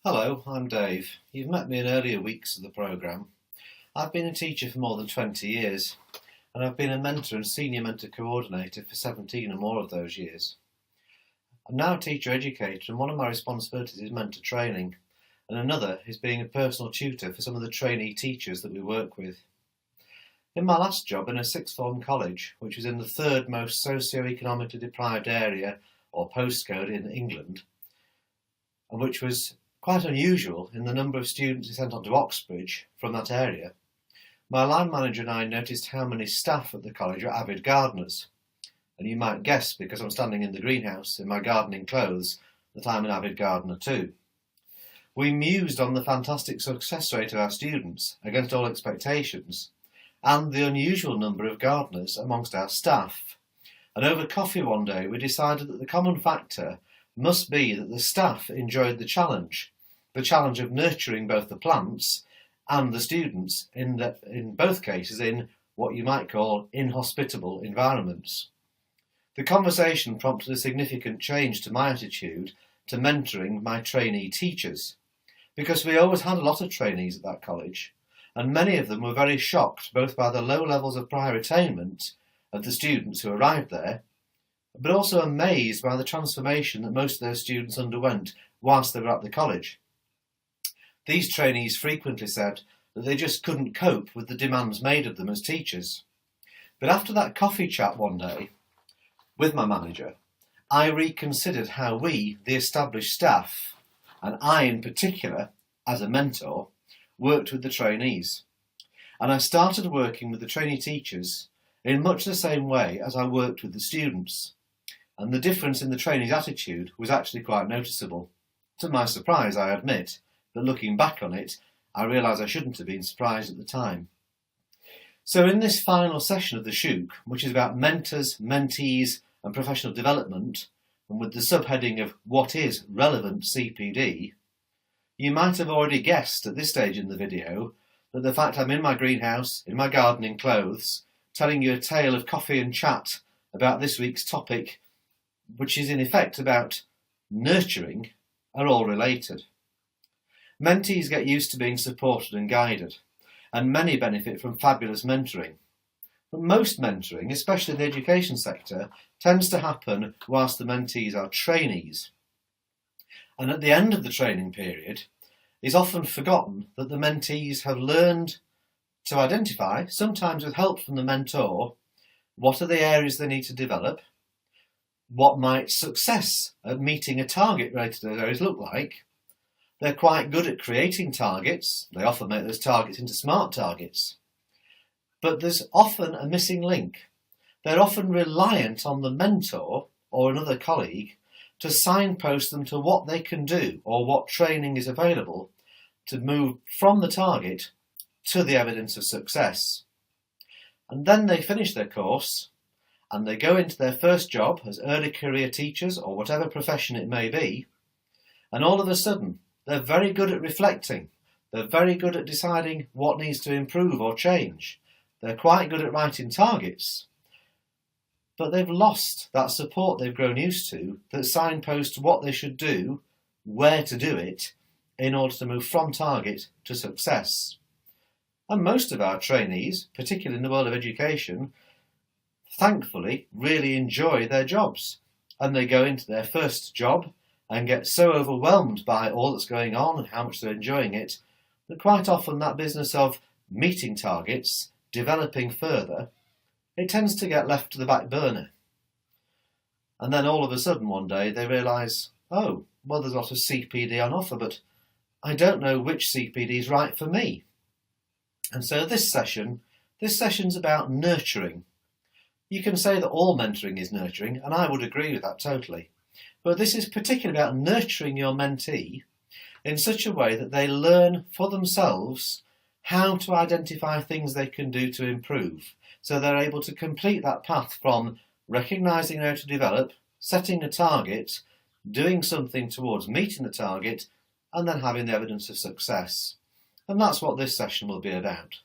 Hello, I'm Dave. You've met me in earlier weeks of the programme. I've been a teacher for more than 20 years, and I've been a mentor and senior mentor coordinator for 17 or more of those years. I'm now a teacher educator, and one of my responsibilities is mentor training, and another is being a personal tutor for some of the trainee teachers that we work with. In my last job in a sixth form college, which was in the third most socio-economically deprived area or postcode in England, and which was quite unusual in the number of students who sent on to Oxbridge from that area, my line manager and I noticed how many staff at the college were avid gardeners. And you might guess, because I'm standing in the greenhouse in my gardening clothes, that I'm an avid gardener too. We mused on the fantastic success rate of our students against all expectations, and the unusual number of gardeners amongst our staff. And over coffee one day we decided that the common factor must be that the staff enjoyed the challenge of nurturing both the plants and the students, in both cases in what you might call inhospitable environments. The conversation prompted a significant change to my attitude to mentoring my trainee teachers, because we always had a lot of trainees at that college, and many of them were very shocked both by the low levels of prior attainment of the students who arrived there, but also amazed by the transformation that most of those students underwent whilst they were at the college. These trainees frequently said that they just couldn't cope with the demands made of them as teachers. But after that coffee chat one day with my manager, I reconsidered how we, the established staff, and I in particular, as a mentor, worked with the trainees. And I started working with the trainee teachers in much the same way as I worked with the students. And the difference in the trainees' attitude was actually quite noticeable. To my surprise, I admit, but looking back on it, I realise I shouldn't have been surprised at the time. So in this final session of the SHOOC, which is about mentors, mentees and professional development, and with the subheading of what is relevant CPD, you might have already guessed at this stage in the video that the fact I'm in my greenhouse, in my gardening clothes, telling you a tale of coffee and chat about this week's topic, which is in effect about nurturing, are all related. Mentees get used to being supported and guided, and many benefit from fabulous mentoring. But most mentoring, especially in the education sector, tends to happen whilst the mentees are trainees. And at the end of the training period, it's often forgotten that the mentees have learned to identify, sometimes with help from the mentor, what are the areas they need to develop, what might success at meeting a target related to those areas look like. They're quite good at creating targets. They often make those targets into smart targets. But there's often a missing link. They're often reliant on the mentor or another colleague to signpost them to what they can do or what training is available to move from the target to the evidence of success. And then they finish their course and they go into their first job as early career teachers or whatever profession it may be, and all of a sudden they're very good at reflecting. They're very good at deciding what needs to improve or change. They're quite good at writing targets. But they've lost that support they've grown used to that signposts what they should do, where to do it, in order to move from target to success. And most of our trainees, particularly in the world of education, thankfully really enjoy their jobs. And they go into their first job and get so overwhelmed by all that's going on and how much they're enjoying it, that quite often that business of meeting targets, developing further, it tends to get left to the back burner. And then all of a sudden one day they realise, oh, well, there's a lot of CPD on offer, but I don't know which CPD is right for me. And so this session's about nurturing. You can say that all mentoring is nurturing, and I would agree with that totally. But this is particularly about nurturing your mentee in such a way that they learn for themselves how to identify things they can do to improve. So they're able to complete that path from recognising how to develop, setting a target, doing something towards meeting the target, and then having the evidence of success. And that's what this session will be about.